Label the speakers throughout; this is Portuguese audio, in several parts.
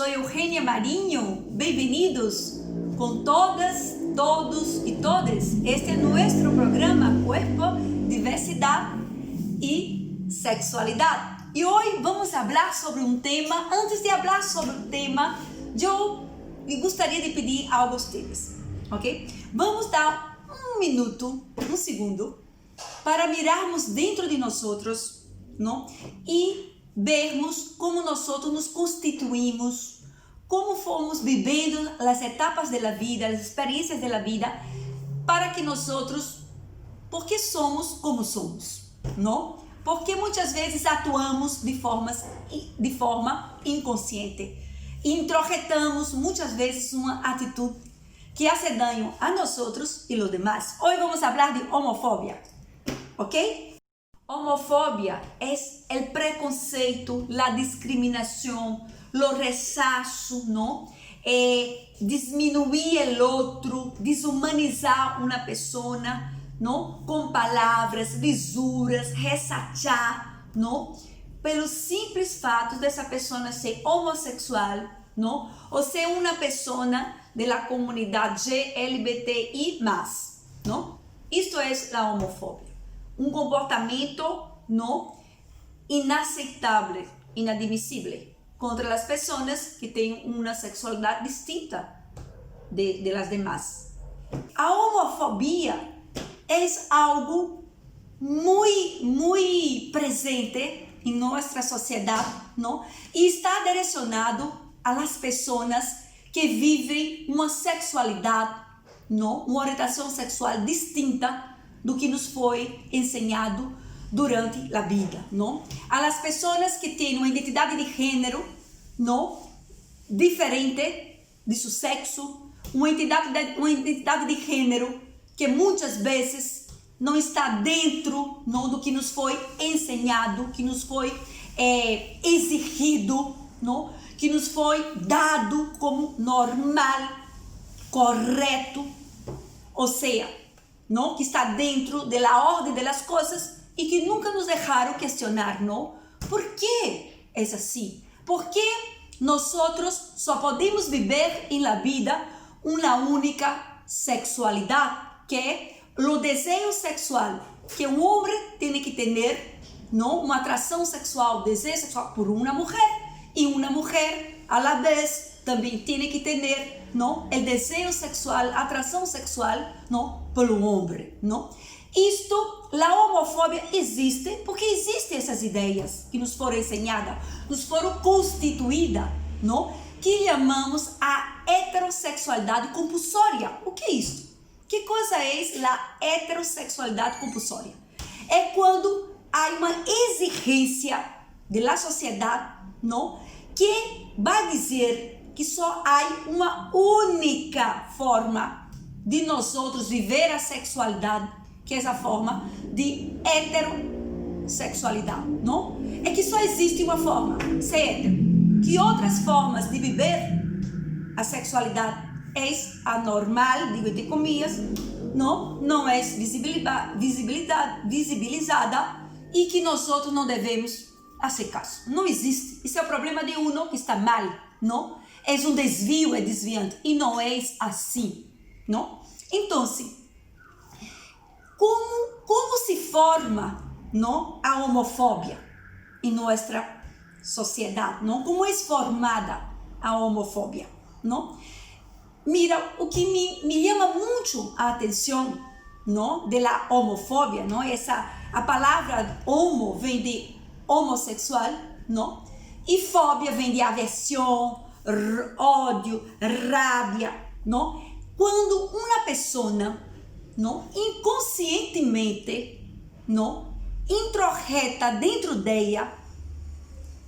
Speaker 1: soy Eugenia Marinho. Bienvenidos con todas, todos y todes. Este es nuestro programa Cuerpo, Diversidad y Sexualidad. Y hoy vamos a hablar sobre un tema. Antes de hablar sobre el tema, yo me gustaría de pedir algo a ustedes, ¿ok? Vamos dar un minuto, un segundo, para mirarmos dentro de nosotros, ¿no? Y vermos como nosotros nos constituimos, como fomos vivendo as etapas da vida, as experiências da vida, para que nosotros, porque somos como somos, não? Porque muitas vezes atuamos de forma inconsciente, introjetamos muitas vezes uma atitude que hace daño a nosotros y los demás. Hoy vamos a hablar de homofobia, ¿ok? Homofobia es el preconceito, la discriminación, lo rechazo, ¿no? Disminuir el otro, deshumanizar una persona, ¿no? Con palabras, lisuras, rechazar, ¿no? Pelo simples fato dessa pessoa ser homossexual, ¿no? Ou ser uma pessoa de la comunidade LGBTI+, ¿no? Isto é a homofobia. Um comportamento não inaceitável, inadmissível contra as pessoas que têm uma sexualidade distinta de las demás. A homofobia é algo muito presente em nossa sociedade, não? E está direcionado a las pessoas que vivem uma sexualidade, não? Uma orientação sexual distinta do que nos foi ensinado durante a vida, não? A las pessoas que têm uma identidade de gênero, não? Diferente de seu sexo, uma identidade de gênero que muitas vezes não está dentro, não, do que nos foi ensinado, que nos foi exigido, não? Que nos foi dado como normal, correto, ou seja, não? Que está dentro da ordem das coisas e que nunca nos deixaram questionar, não? Por que é assim? Por que nós só podemos viver em la vida uma única sexualidade, que é o desejo sexual que um homem tem que ter, não? Uma atração sexual, desejo sexual por uma mulher, e uma mulher, a la vez, também tem que ter, não? O desejo sexual, a atração sexual, não? Pelo homem, não? Isto, a homofobia existe porque existem essas ideias que nos foram ensinadas, nos foram constituídas, não? Que chamamos a heterossexualidade compulsória. O que é isso? Que coisa é a heterossexualidade compulsória? É quando há uma exigência da sociedade, não? Que vai dizer que só há uma única forma de nós outros viver a sexualidade, que é essa forma de heterossexualidade, não? É que só existe uma forma, ser hétero. Que outras formas de viver a sexualidade é a normal, digo entre comillas, não é visibilizada e que nós outros não devemos fazer caso. Não existe. Isso é o problema de uno que está mal, não? É um desvio, é desviante e não é assim, não? Então, como se forma, não, a homofobia em nossa sociedade, não? Como é formada a homofobia, não? Mira, o que me chama muito a atenção, não, da homofobia, não? A palavra homo vem de homossexual, não? E fobia vem de aversão, ódio, rabia, não? Quando uma pessoa, não, inconscientemente, não, introjeta dentro dela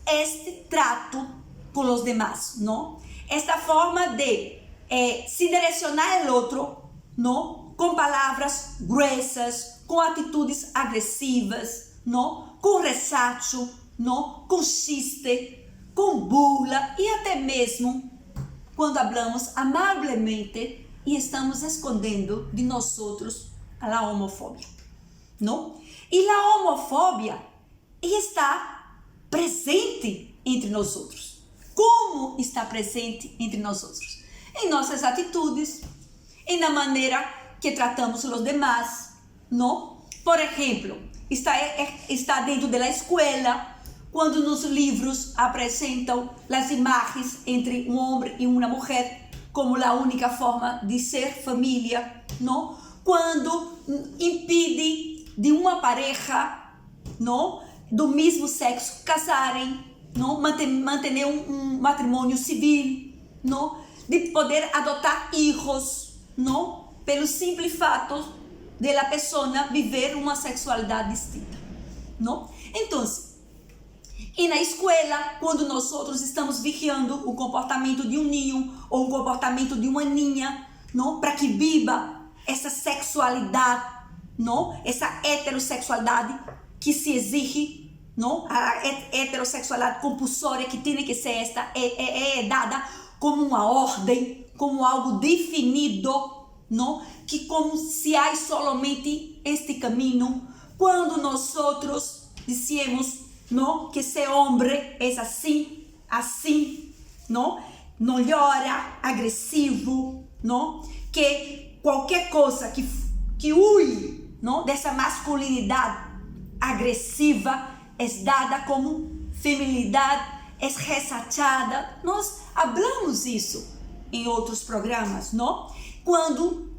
Speaker 1: este trato com os demais, não? Esta forma de se direcionar ao outro, não? Com palavras gruesas, com atitudes agressivas, não? Com rechazo, não? Com chiste, com burla e até mesmo quando falamos amavelmente e estamos escondendo de nós outros a homofobia, não? E a homofobia está presente entre nós outros. Como não está presente entre nós outros. Em nossas atitudes, e na maneira que tratamos os demais, não? Por exemplo, está dentro da escola, quando nos livros apresentam as imagens entre um homem e uma mulher como a única forma de ser família, não? Quando impede de uma pareja, não, do mesmo sexo casarem, não, manter um matrimônio civil, não, de poder adotar filhos, não, pelo simples fato de a pessoa viver uma sexualidade distinta, não? Então, e na escola, quando nós outros estamos vigiando o comportamento de um ninho ou o comportamento de uma ninha, não, para que viva essa sexualidade, não, essa heterossexualidade que se exige, não, a heterossexualidade compulsória que tem que ser esta é dada como uma ordem, como algo definido, não, que como se há somente este caminho, quando nós outros dissemos, não, que ser homem é assim, não llora, agressivo, não, que qualquer coisa que ui, não, dessa masculinidade agressiva é dada como feminilidade, é ressachada. Nós falamos isso em outros programas, não? Quando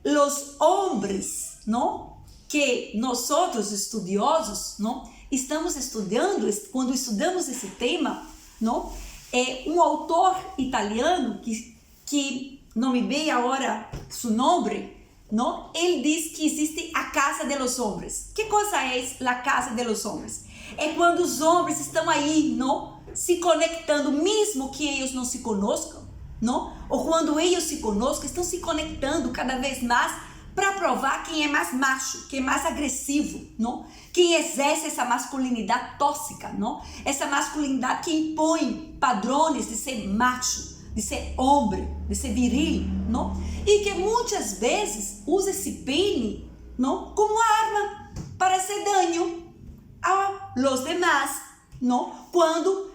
Speaker 1: os homens, não, que nós outros estudiosos, não, estamos estudando, quando estudamos esse tema, não, é um autor italiano que não me vem agora seu nome, não, ele diz que existe a casa dos homens. Que coisa é a casa dos homens? É quando os homens estão aí, não, se conectando, mesmo que eles não se conozcam, não, ou quando eles se conozcam, estão se conectando cada vez mais para provar quem é mais macho, quem é mais agressivo, não? Quem exerce essa masculinidade tóxica, não? Essa masculinidade que impõe padrões de ser macho, de ser homem, de ser viril, não? E que muitas vezes usa esse pene, não, como arma para hacer dano a los demás, não? Quando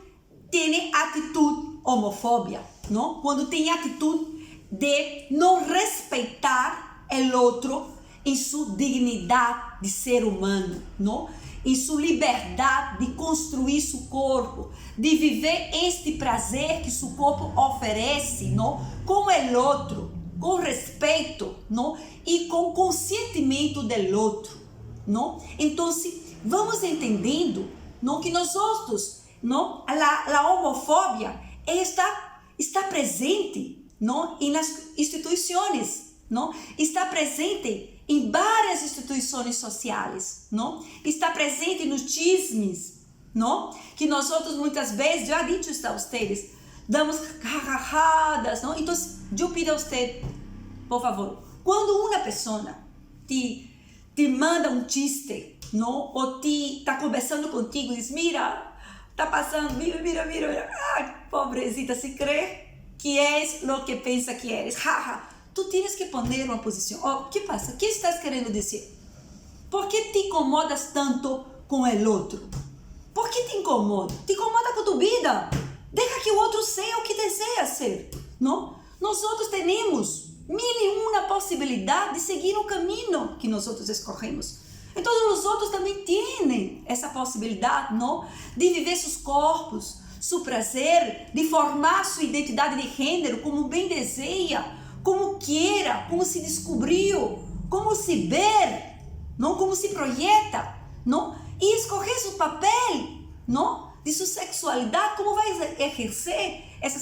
Speaker 1: tem atitude homofóbica, não? Quando tem atitude de não respeitar o outro em sua dignidade de ser humano, não? Em sua liberdade de construir seu corpo, de viver este prazer que seu corpo oferece, não? Com o outro, com respeito, não? E com consentimento do outro, não? Então, vamos entendendo, não, que nós outros, não, a homofobia está presente, não, nas instituições, não? Está presente em várias instituições sociais, não? Está presente nos chismes, não? Que nós outros muitas vezes, já disse a vocês, damos carrajadas, não? Então, eu pido a você, por favor, quando uma pessoa te manda um chiste, não? Ou está conversando contigo e diz, mira, está passando, mira, ai, pobrecita, se crê que és o que pensa que eres, jaja. Tu tens que poner uma posição. Oh, que passa? O que estás querendo dizer? Por que te incomodas tanto com o outro? Por que te incomoda? Te incomoda com tua vida. Deixa que o outro seja o que deseja ser, não? Nós outros temos mil e uma possibilidades de seguir o caminho que nós outros escorremos. Então, os outros também têm essa possibilidade, não? De viver seus corpos, seu prazer, de formar sua identidade de gênero como bem deseja, como queira, como se descobriu, como se vê, não, como se projeta, não, e escolher seu papel, não, de sua sexualidade, como vai exercer essa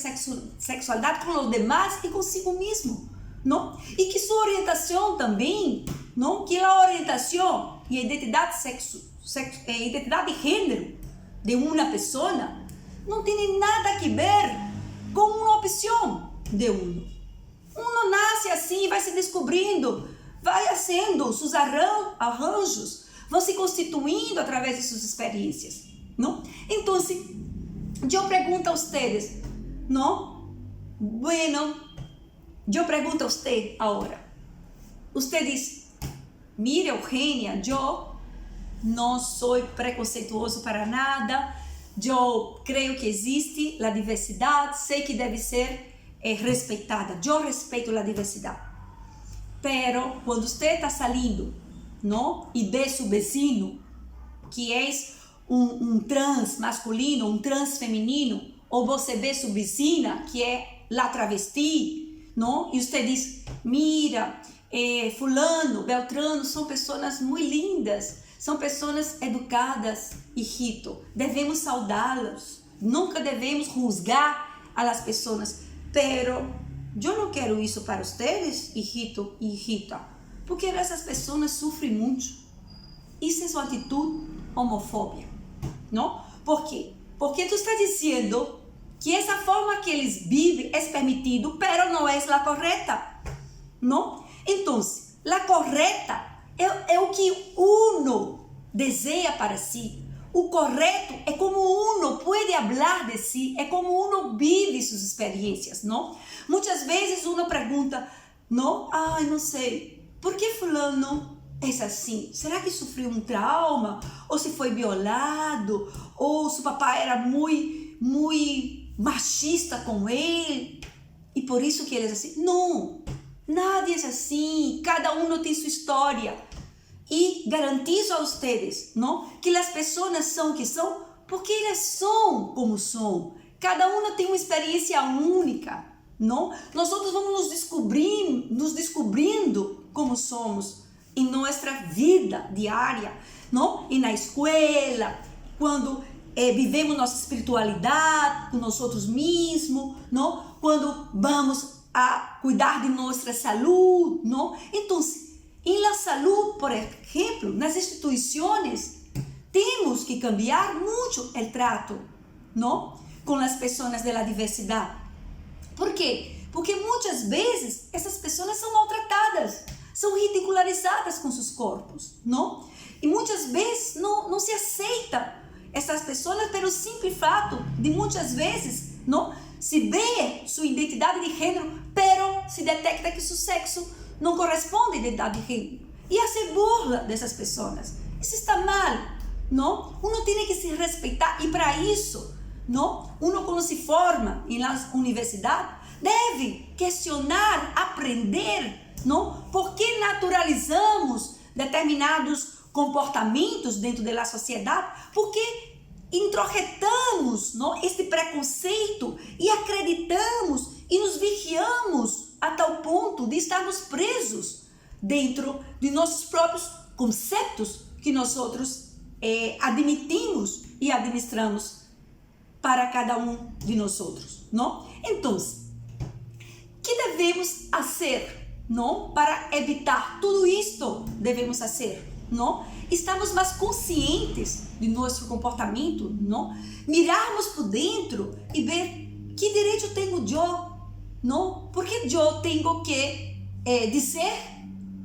Speaker 1: sexualidade com os demais e consigo mesmo, não, e que sua orientação também, não, que a orientação e a identidade identidade de gênero de uma pessoa não tem nada a ver com uma opção de um. Uno nasce assim, vai se descobrindo, vai fazendo seus arranjos, vão se constituindo através de suas experiências, não? Então, eu pergunto a vocês, não? Bueno, eu pergunto a você agora. Você diz, mira, Eugênia, eu não sou preconceituoso para nada, eu creio que existe a diversidade, sei que deve ser respeitada, eu respeito a diversidade. Pero quando você está saindo, não, e vê seu vizinho, que é um trans masculino, um trans feminino, ou você vê sua vizinha, que é la travesti, não? E você diz, mira, fulano, beltrano, são pessoas muito lindas, são pessoas educadas, hijito, devemos saudá-los, nunca devemos juzgar a las pessoas, pero eu não quero isso para vocês, hijito e hijita, porque essas pessoas sofrem muito. Isso é sua atitude homofóbica, não? Por quê? Porque tu está dizendo que essa forma que eles vivem é permitido, pero não é a correta, não? Então, a correta é o que uno deseja para si. O correto é como uno pode falar de si, é como uno vive suas experiências, não? Muitas vezes uno pergunta, não? Ai, não sei, por que fulano é assim? Será que sofreu um trauma? Ou se foi violado? Ou se o papai era muito machista com ele? E por isso que ele é assim? Não, nada é assim, cada um tem sua história. E garantizo a vocês, não, que as pessoas são o que são porque elas são como são. Cada uma tem uma experiência única, não? Nós outros vamos nos descobrindo como somos em nossa vida diária, não? E na escola, quando vivemos nossa espiritualidade com nós outros mesmos, não? Quando vamos a cuidar de nossa saúde, não? Então, em la saúde, por exemplo, nas instituições, temos que cambiar muito o trato, não? Com as pessoas da diversidade. Por quê? Porque muitas vezes essas pessoas são maltratadas, são ridicularizadas com seus corpos, não? E muitas vezes não se aceita essas pessoas pelo simples fato de muitas vezes, não? Se vê sua identidade de gênero, pero se detecta que seu sexo não corresponde à identidade de gênero. E se burla dessas pessoas. Isso está mal, não? Uno tem que se respeitar e para isso, não? Uno quando se forma na universidade deve questionar, aprender, não? Por que naturalizamos determinados comportamentos dentro da sociedade? Por que introjetamos, não, este preconceito e acreditamos e nos vigiamos a tal ponto de estarmos presos dentro de nossos próprios conceitos que nós outros admitimos e administramos para cada um de nós outros, não? Então, que devemos fazer, não? Para evitar tudo isto, devemos fazer, não? Estamos mais conscientes de nosso comportamento, não? Mirarmos por dentro e ver que direito tenho eu, não? Porque eu tenho que dizer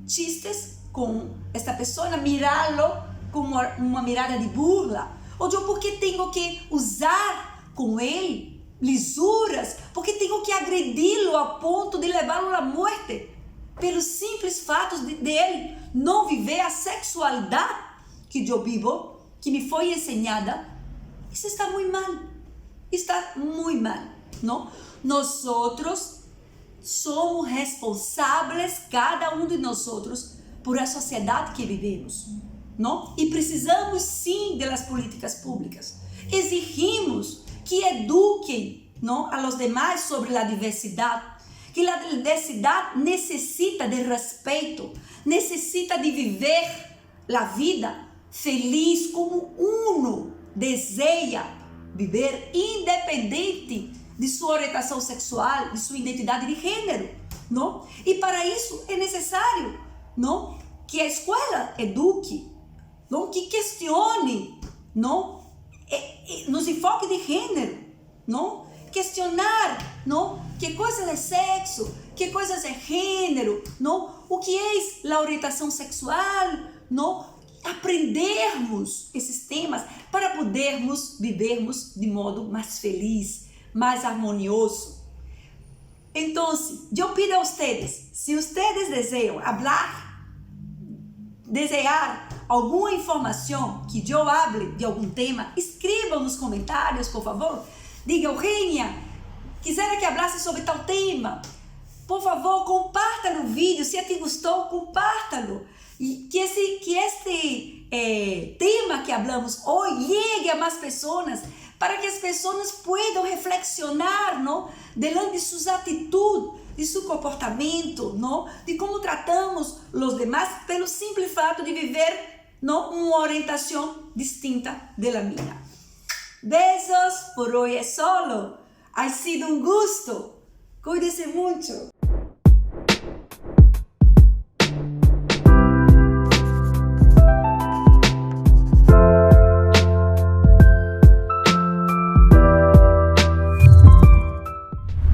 Speaker 1: chistes com esta pessoa, mirá-lo com uma mirada de burla, ou eu porque tenho que usar com ele lisuras, porque tenho que agredi-lo a ponto de levá-lo à morte, pelos simples fatos de ele não viver a sexualidade que eu vivo, que me foi ensinada. Isso está muito mal, está muito mal, não? Nós outros somos responsáveis, cada um de nós outros, por a sociedade que vivemos, não? E precisamos sim das políticas públicas. Exigimos que eduquem, não, a los demais sobre a diversidade, que a diversidade necessita de respeito, necessita de viver a vida feliz como uno deseja viver, independente de sua orientação sexual, de sua identidade de gênero, não? E para isso é necessário, não, que a escola eduque, não, que questione, não, nos enfoques de gênero, não, questionar, não, que coisas é sexo, que coisas é gênero, não, o que é a orientação sexual, não, aprendermos esses temas para podermos vivermos de modo mais feliz, mais harmonioso. Então, eu pido a vocês, se vocês desejam desejar alguma informação que eu hable de algum tema, escrevam nos comentários, por favor. Diga, Eugênia, quisera que hablasse sobre tal tema. Por favor, comparta o vídeo. Se te gostou, comparta-lo. E que este tema que hablamos hoje chegue a mais pessoas, para que as pessoas possam reflexionar, não, diante de suas atitudes, de seu comportamento, não, de como tratamos os demais, pelo simples fato de viver, não, uma orientação distinta da minha. Beijos, por hoje é solo. Ha sido um gusto. Cuídese muito.